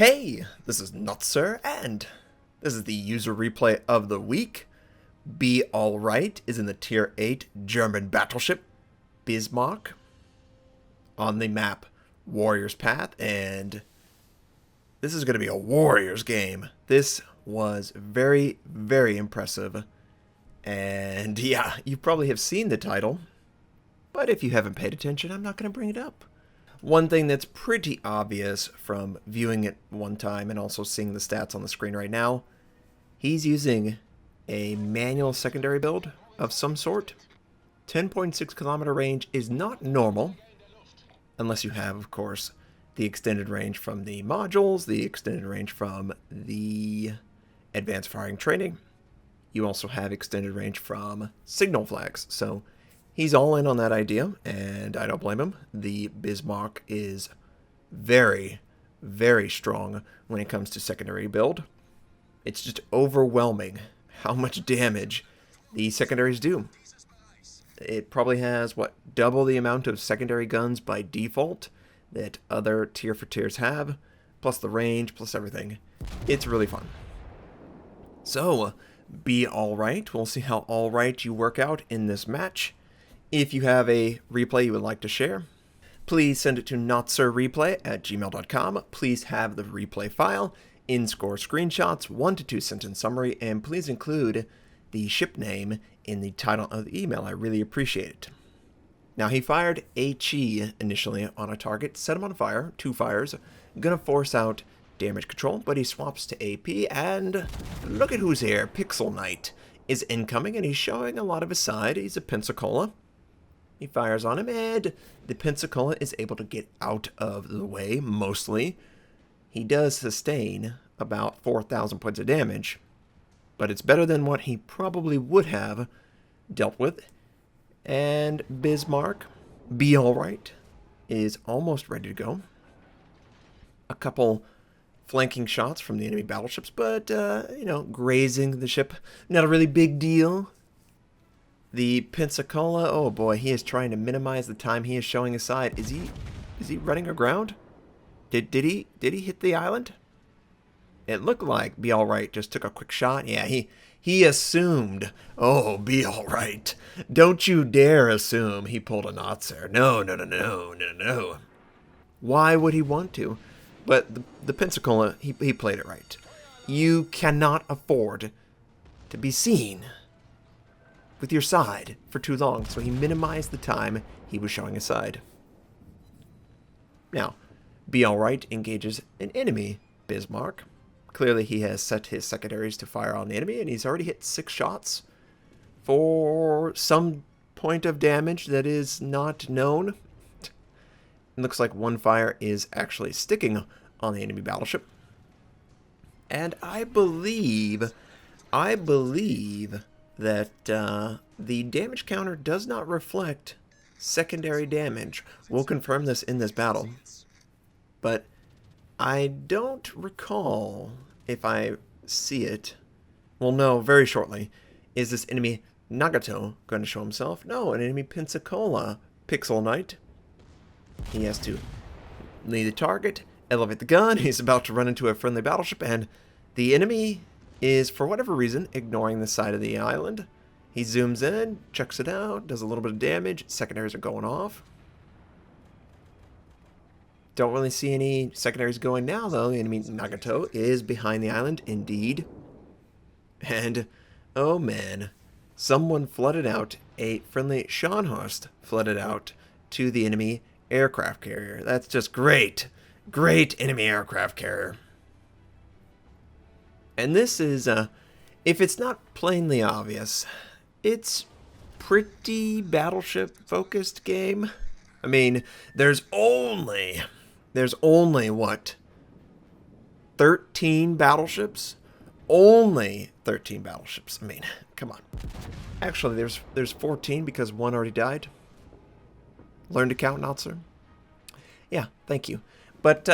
Hey, this is Notser, and this is the user replay of the week. Be Alright is in the Tier 8 German battleship, Bismarck, on the map Warriors Path, and this is going to be a Warriors game. This was very, very impressive, and yeah, you probably have seen the title, but if you haven't paid attention, I'm not going to bring it up. One thing that's pretty obvious from viewing it one time and also seeing the stats on the screen right now, he's using a manual secondary build of some sort. 10.6 kilometer range is not normal, unless you have, of course, the extended range from the modules, the extended range from the advanced firing training. You also have extended range from signal flags, so he's all in on that idea, and I don't blame him. The Bismarck is very, very strong when it comes to secondary build. It's just overwhelming how much damage the secondaries do. It probably has, what, double the amount of secondary guns by default that other tier for tiers have, plus the range, plus everything. It's really fun. So, be alright. We'll see how alright you work out in this match. If you have a replay you would like to share, please send it to notserreplay@gmail.com. Please have the replay file, in-score screenshots, 1 to 2 sentence summary, and please include the ship name in the title of the email. I really appreciate it. Now, he fired HE initially on a target, set him on fire, 2 fires, gonna force out damage control, but he swaps to AP, and look at who's here. Pixel Knight is incoming, and he's showing a lot of his side. He's a Pensacola. He fires on him, and the Pensacola is able to get out of the way, mostly. He does sustain about 4,000 points of damage, but it's better than what he probably would have dealt with. And Bismarck, be alright, is almost ready to go. A couple flanking shots from the enemy battleships, but, grazing the ship, not a really big deal. The Pensacola, oh boy, he is trying to minimize the time he is showing his side. Is he running aground? Did he hit the island? It looked like Be Alright just took a quick shot. Yeah, he assumed. Oh, Be Alright. Don't you dare assume he pulled a Notser. No. Why would he want to? But the Pensacola, he played it right. You cannot afford to be seen with your side for too long, so he minimized the time he was showing his side. Now, Be Alright engages an enemy Bismarck. Clearly he has set his secondaries to fire on the enemy, and he's already hit 6 shots for some point of damage that is not known. It looks like 1 fire is actually sticking on the enemy battleship. And I believe that the damage counter does not reflect secondary damage. We'll confirm this in this battle. But I don't recall if I see it. Well, no, very shortly. Is this enemy Nagato going to show himself? No, an enemy Pensacola. Pixel Knight. He has to lead the target, elevate the gun. He's about to run into a friendly battleship, and the enemy is, for whatever reason, ignoring the side of the island. He zooms in, checks it out, does a little bit of damage. Secondaries are going off. Don't really see any secondaries going now, though. The enemy Nagato is behind the island, indeed. And, oh man, someone flooded out, a friendly Scharnhorst flooded out to the enemy aircraft carrier. That's just great. Great enemy aircraft carrier. And this is, if it's not plainly obvious, it's pretty battleship-focused game. I mean, there's only, what, 13 battleships? Only 13 battleships. I mean, come on. Actually, there's 14 because 1 already died. Learn to count, Notser? Yeah, thank you. But,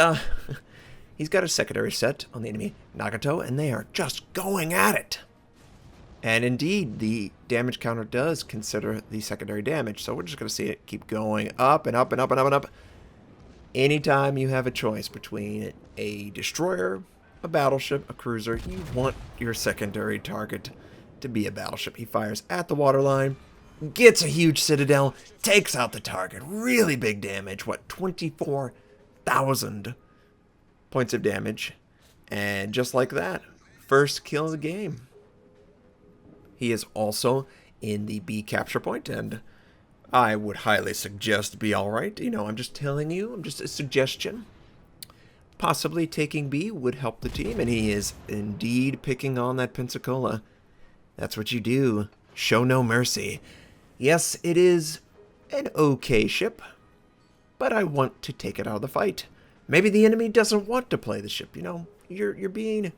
he's got a secondary set on the enemy Nagato, and they are just going at it. And indeed, the damage counter does consider the secondary damage, so we're just going to see it keep going up and up and up and up and up. Anytime you have a choice between a destroyer, a battleship, a cruiser, you want your secondary target to be a battleship. He fires at the waterline, gets a huge citadel, takes out the target. Really big damage. What, 24,000 points of damage. And just like that, first kill of the game. He is also in the B capture point, and I would highly suggest be alright. You know, I'm just telling you, I'm just a suggestion. Possibly taking B would help the team, and he is indeed picking on that Pensacola. That's what you do. Show no mercy. Yes, it is an okay ship, but I want to take it out of the fight. Maybe the enemy doesn't want to play the ship, you know. You're being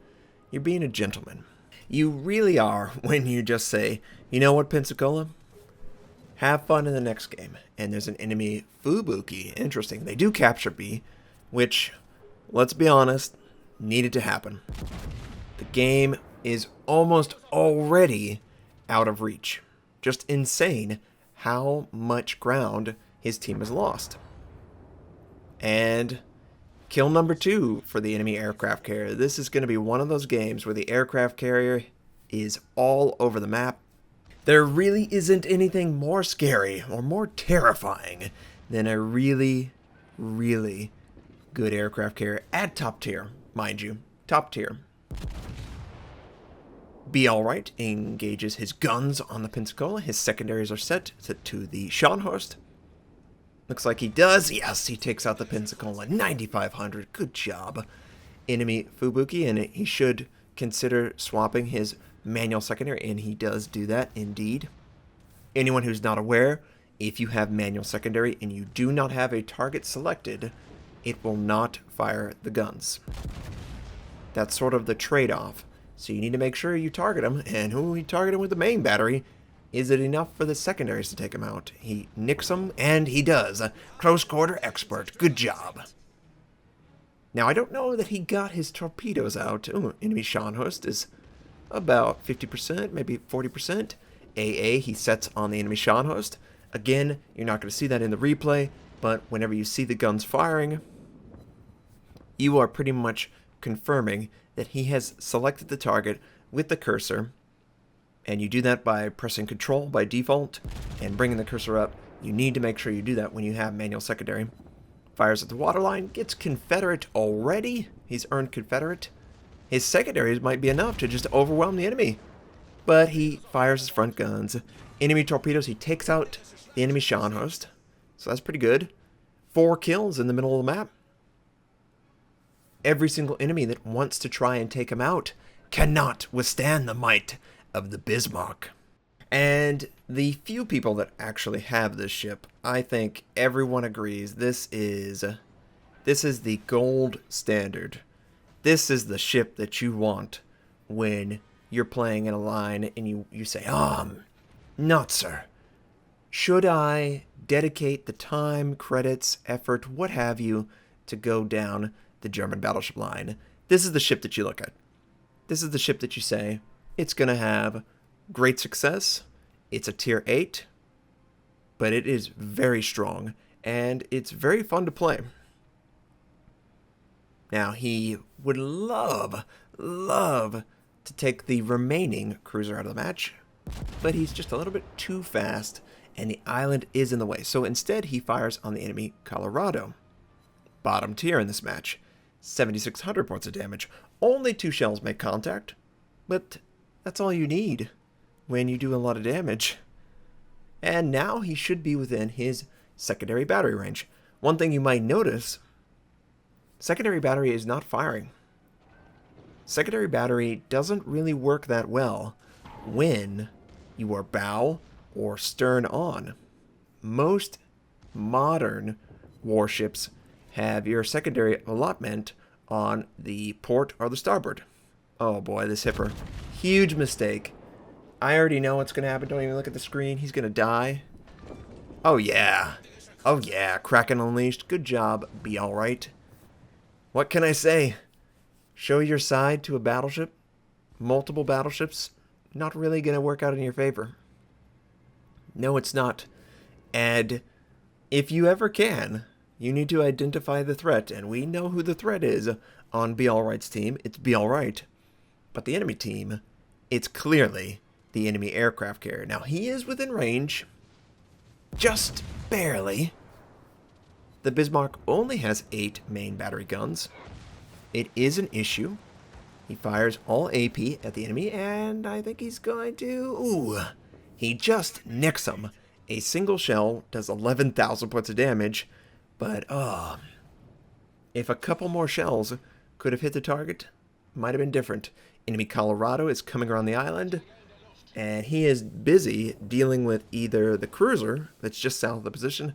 a gentleman. You really are when you just say, you know what, Pensacola? Have fun in the next game. And there's an enemy Fubuki. Interesting. They do capture B, which, let's be honest, needed to happen. The game is almost already out of reach. Just insane how much ground his team has lost. And kill number 2 for the enemy aircraft carrier. This is going to be one of those games where the aircraft carrier is all over the map. There really isn't anything more scary or more terrifying than a really, really good aircraft carrier at top tier, mind you. Top tier. Be alright engages his guns on the Pensacola. His secondaries are set to the Scharnhorst. Looks like he does. Yes, he takes out the Pensacola. 9,500. Good job. Enemy Fubuki, and he should consider swapping his manual secondary, and he does do that indeed. Anyone who's not aware, if you have manual secondary and you do not have a target selected, it will not fire the guns. That's sort of the trade-off. So you need to make sure you target him, and who he targeted with the main battery. Is it enough for the secondaries to take him out? He nicks them, and he does. Close quarter expert. Good job. Now, I don't know that he got his torpedoes out. Ooh, enemy Scharnhorst is about 50%, maybe 40%. AA, he sets on the enemy Scharnhorst. Again, you're not going to see that in the replay, but whenever you see the guns firing, you are pretty much confirming that he has selected the target with the cursor. And you do that by pressing Control by default and bringing the cursor up. You need to make sure you do that when you have manual secondary. Fires at the waterline, gets Confederate already. He's earned Confederate. His secondaries might be enough to just overwhelm the enemy. But he fires his front guns. Enemy torpedoes, he takes out the enemy Scharnhorst. So that's pretty good. 4 kills in the middle of the map. Every single enemy that wants to try and take him out cannot withstand the might of the Bismarck. And the few people that actually have this ship, I think everyone agrees this is the gold standard. This is the ship that you want when you're playing in a line and you say, Notser, should I dedicate the time, credits, effort, what have you, to go down the German battleship line? This is the ship that you look at. This is the ship that you say, it's going to have great success. It's a tier 8, but it is very strong, and it's very fun to play. Now, he would love to take the remaining cruiser out of the match, but he's just a little bit too fast, and the island is in the way. So instead, he fires on the enemy Colorado. Bottom tier in this match. 7,600 points of damage. Only 2 shells make contact, but that's all you need when you do a lot of damage. And now he should be within his secondary battery range. One thing you might notice, secondary battery is not firing. Secondary battery doesn't really work that well when you are bow or stern on. Most modern warships have your secondary allotment on the port or the starboard. Oh boy, this hipper. Huge mistake. I already know what's going to happen. Don't even look at the screen. He's going to die. Oh yeah. Oh yeah. Kraken Unleashed. Good job. Be alright. What can I say? Show your side to a battleship. Multiple battleships. Not really going to work out in your favor. No, it's not. And if you ever can, You need to identify the threat, and we know who the threat is on Be Alright's team. It's Be Alright. But the enemy team, it's clearly the enemy aircraft carrier. Now, he is within range, just barely. The Bismarck only has 8 main battery guns. It is an issue. He fires all AP at the enemy, and I think he's going to... Ooh, he just nicks him. A single shell does 11,000 points of damage, but, if a couple more shells could have hit the target, might have been different. Enemy Colorado is coming around the island, and he is busy dealing with either the cruiser that's just south of the position,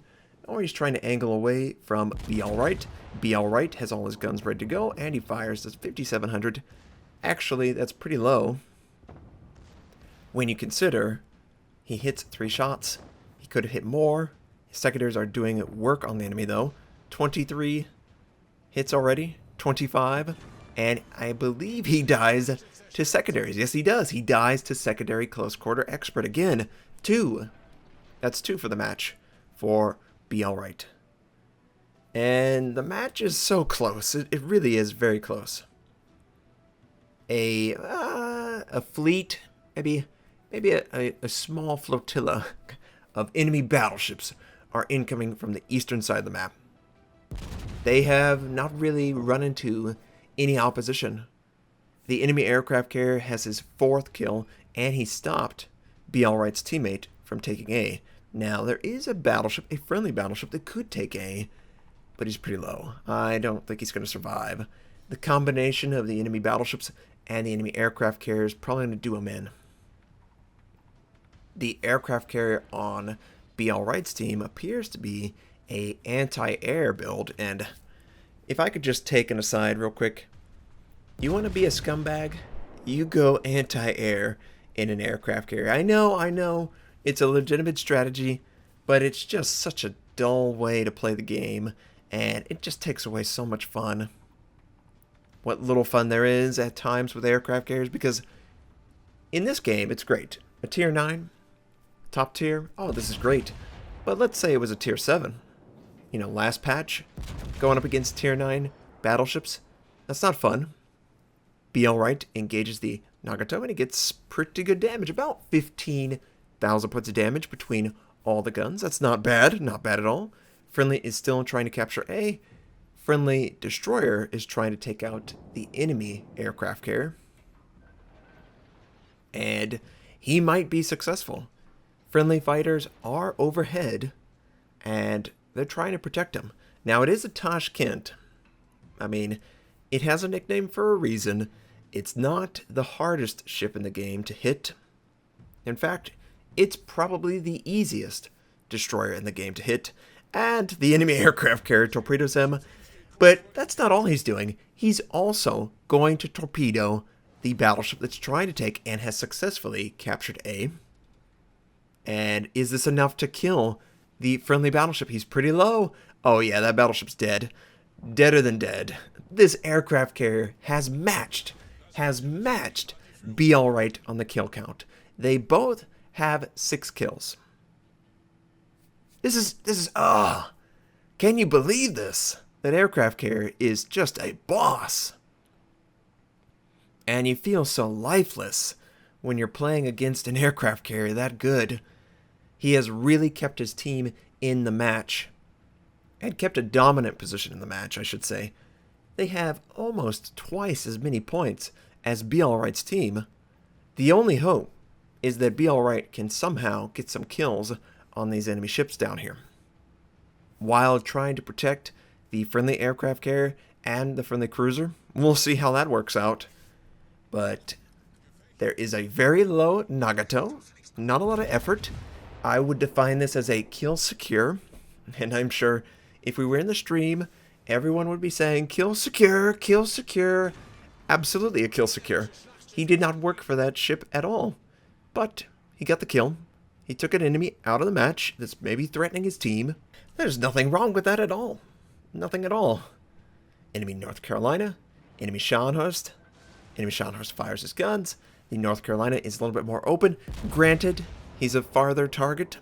or he's trying to angle away from Be Alright. Be Alright has all his guns ready to go, and he fires this 5,700. Actually, that's pretty low when you consider he hits 3 shots. He could have hit more. His secondaries are doing work on the enemy, though. 23 hits already, 25, and I believe he dies to secondaries. Yes, he does. He dies to secondary close quarter expert again. 2. That's 2 for the match for Be Alright. And the match is so close. It really is very close. A fleet, maybe a small flotilla of enemy battleships are incoming from the eastern side of the map. They have not really run into any opposition. The enemy aircraft carrier has his 4th kill, and he stopped Be Alright's teammate from taking A. Now, there is a battleship, a friendly battleship, that could take A, but he's pretty low. I don't think he's going to survive. The combination of the enemy battleships and the enemy aircraft carrier is probably going to do him in. The aircraft carrier on Be Alright's team appears to be a anti-air build, and if I could just take an aside real quick, you want to be a scumbag? You go anti-air in an aircraft carrier. I know, it's a legitimate strategy, but it's just such a dull way to play the game, and it just takes away so much fun. What little fun there is at times with aircraft carriers, because in this game, it's great. A tier 9, top tier, oh, this is great. But let's say it was a tier 7. You know, last patch, going up against tier 9 battleships, that's not fun. Be Alright engages the Nagato, and he gets pretty good damage, about 15,000 points of damage between all the guns. That's not bad at all. Friendly is still trying to capture A. Friendly destroyer is trying to take out the enemy aircraft carrier, and he might be successful. Friendly fighters are overhead, and they're trying to protect him. Now, it is a Tashkent. I mean, it has a nickname for a reason. It's not the hardest ship in the game to hit. In fact, it's probably the easiest destroyer in the game to hit, and the enemy aircraft carrier torpedoes him. But that's not all he's doing. He's also going to torpedo the battleship that's trying to take and has successfully captured A. And is this enough to kill the friendly battleship? He's pretty low. Oh yeah, that battleship's dead. Deader than dead. This aircraft carrier has matched Be Alright on the kill count. They both have 6 kills. This is can you believe this? That aircraft carrier is just a boss. And you feel so lifeless when you're playing against an aircraft carrier that good. He has really kept his team in the match, and kept a dominant position in the match, I should say. They have almost twice as many points as Be Alright's team. The only hope is that Be Alright can somehow get some kills on these enemy ships down here, while trying to protect the friendly aircraft carrier and the friendly cruiser. We'll see how that works out. But there is a very low Nagato, not a lot of effort. I would define this as a kill secure, and I'm sure if we were in the stream, everyone would be saying, kill secure, kill secure. Absolutely a kill secure. He did not work for that ship at all, but he got the kill. He took an enemy out of the match that's maybe threatening his team. There's nothing wrong with that at all. Nothing at all. Enemy North Carolina, enemy Scharnhorst. Enemy Scharnhorst fires his guns. The North Carolina is a little bit more open. Granted, he's a farther target,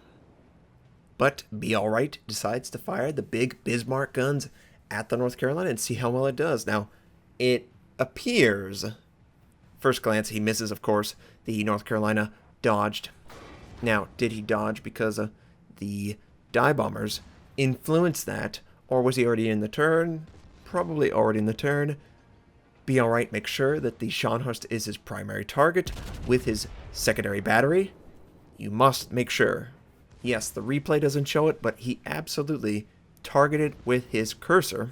But Be All Right decides to fire the big Bismarck guns at the North Carolina and see how well it does. Now, it appears, first glance, he misses, of course. The North Carolina dodged. Now, did he dodge because the dive bombers influenced that, or was he already in the turn? Probably already in the turn. Be All Right makes sure that the Scharnhorst is his primary target with his secondary battery. You must make sure. Yes, the replay doesn't show it, but he absolutely targeted with his cursor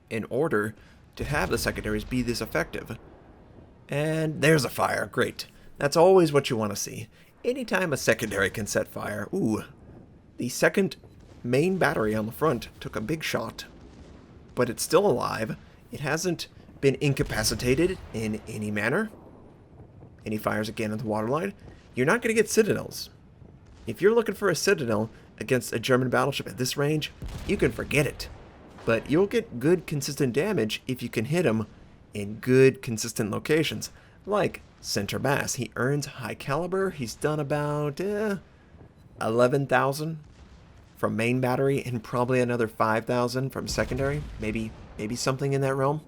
in order to have the secondaries be this effective. And there's a fire. Great. That's always what you want to see. Anytime a secondary can set fire. Ooh. The second main battery on the front took a big shot, but it's still alive. It hasn't been incapacitated in any manner. And he fires again at the waterline. You're not going to get citadels. If you're looking for a citadel against a German battleship at this range, you can forget it. But you'll get good, consistent damage if you can hit him in good, consistent locations, like center mass. He earns high caliber. He's done about 11,000 from main battery and probably another 5,000 from secondary. Maybe something in that realm.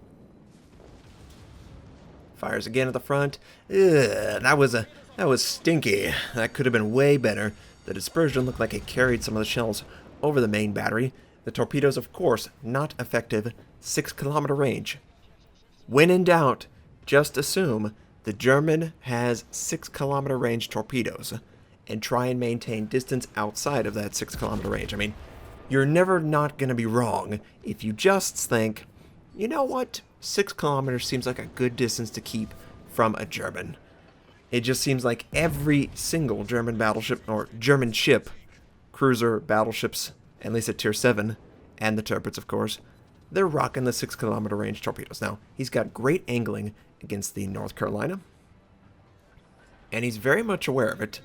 Fires again at the front. That was stinky. That could have been way better. The dispersion looked like it carried some of the shells over the main battery. The torpedoes, of course, not effective. 6-kilometer range. When in doubt, just assume the German has 6-kilometer range torpedoes and try and maintain distance outside of that 6-kilometer range. I mean, you're never not going to be wrong if you just think, you know what, 6 kilometers seems like a good distance to keep from a German. It just seems like every single German battleship, or German ship, cruiser, battleships, at least at Tier 7, and the turrets, of course, they're rocking the 6-kilometer range torpedoes. Now, he's got great angling against the North Carolina, and he's very much aware of it.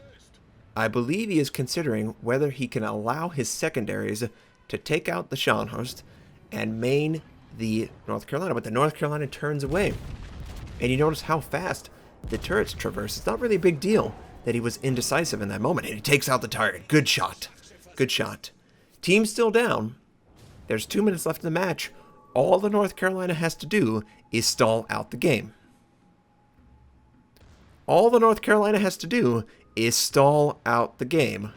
I believe he is considering whether he can allow his secondaries to take out the Scharnhorst and main the North Carolina, but the North Carolina turns away. And you notice how fast the turrets traverse. It's not really a big deal that he was indecisive in that moment, and he takes out the target. Good shot. Good shot. Team's still down. There's 2 minutes left in the match. All the North Carolina has to do is stall out the game. All the North Carolina has to do is stall out the game.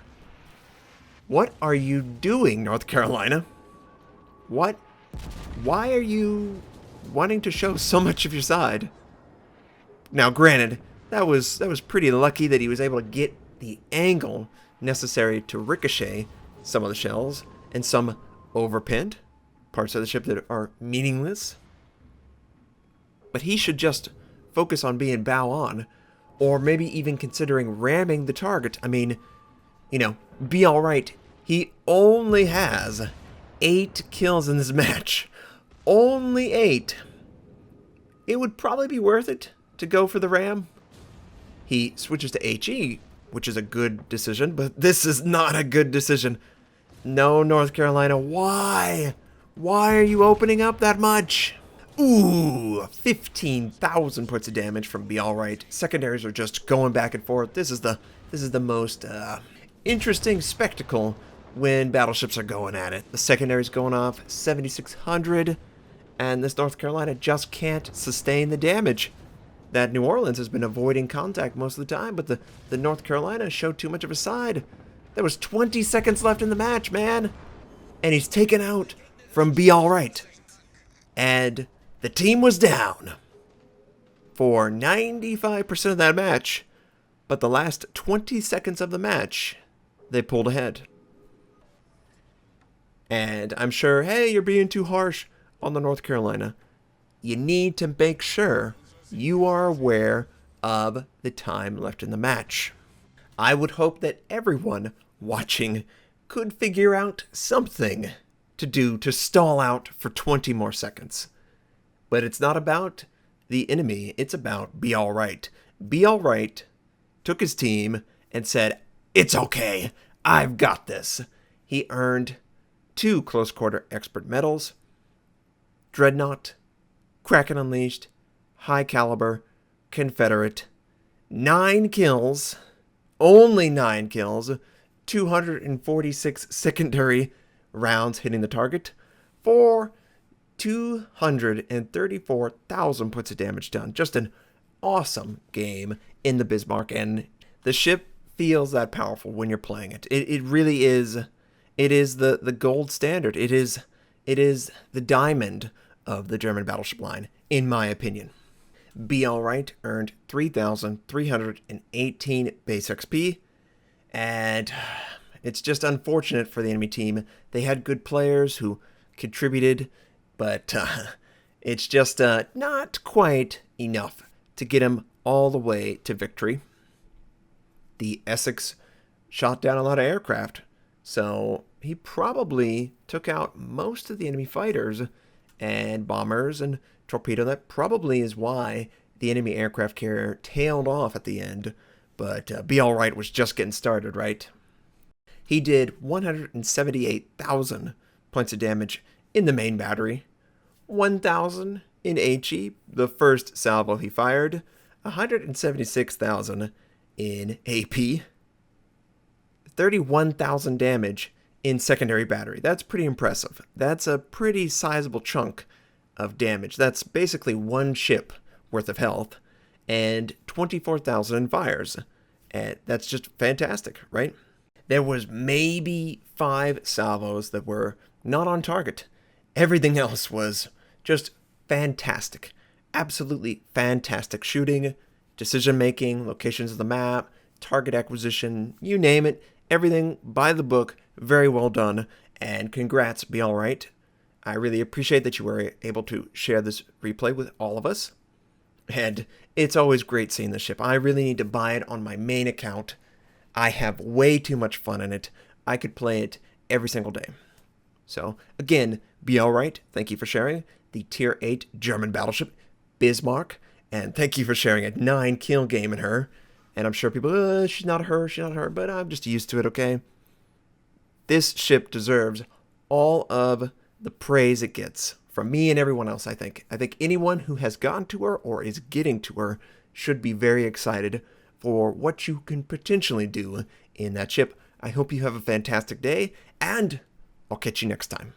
What are you doing, North Carolina? What? Why are you wanting to show so much of your side? Now, granted, that was pretty lucky that he was able to get the angle necessary to ricochet some of the shells and some overpinned parts of the ship that are meaningless. But he should just focus on being bow on, or maybe even considering ramming the target. I mean, you know, Be All Right. He only has 8 kills in this match. Only 8. It would probably be worth it to go for the ram. He switches to HE, which is a good decision, but this is not a good decision. No, North Carolina, why? Why are you opening up that much? Ooh, 15,000 points of damage from Be All Right. Secondaries are just going back and forth. This is the most interesting spectacle when battleships are going at it. The secondaries going off 7,600, and this North Carolina just can't sustain the damage. That New Orleans has been avoiding contact most of the time, but the North Carolina showed too much of a side. There was 20 seconds left in the match, man. And he's taken out from Be All Right. And the team was down for 95% of that match. But the last 20 seconds of the match, they pulled ahead. And I'm sure, hey, you're being too harsh on the North Carolina. You need to make sure you are aware of the time left in the match. I would hope that everyone watching could figure out something to do to stall out for 20 more seconds. But it's not about the enemy, it's about Be All Right. Be All Right took his team and said, it's okay, I've got this. He earned 2 close quarter expert medals, Dreadnought, Kraken Unleashed, High Caliber, Confederate, 9 kills, only 9 kills, 246 secondary rounds hitting the target for 234,000 points of damage done. Just an awesome game in the Bismarck, and the ship feels that powerful when you're playing it. It really is. It is the gold standard. It is the diamond of the German battleship line, in my opinion. Be Alright earned 3,318 base XP, and it's just unfortunate for the enemy team. They had good players who contributed, but it's just not quite enough to get him all the way to victory. The Essex shot down a lot of aircraft, so he probably took out most of the enemy fighters and bombers and torpedo. That probably is why the enemy aircraft carrier tailed off at the end, but Be Alright was just getting started, right? He did 178,000 points of damage in the main battery, 1,000 in HE, the first salvo he fired, 176,000 in AP, 31,000 damage in secondary battery. That's pretty impressive. That's a pretty sizable chunk of damage. That's basically one ship worth of health, and 24,000 in fires. And that's just fantastic, right? There was maybe 5 salvos that were not on target. Everything else was just fantastic. Absolutely fantastic shooting, decision making, locations of the map, target acquisition, you name it. Everything by the book, very well done, and congrats, Be Alright. I really appreciate that you were able to share this replay with all of us, and it's always great seeing the ship. I really need to buy it on my main account. I have way too much fun in it. I could play it every single day. So, again, Be Alright, thank you for sharing the Tier 8 German battleship, Bismarck, and thank you for sharing a 9-kill game in her. And I'm sure people, she's not her, but I'm just used to it, okay? This ship deserves all of the praise it gets from me and everyone else, I think. I think anyone who has gotten to her or is getting to her should be very excited for what you can potentially do in that ship. I hope you have a fantastic day, and I'll catch you next time.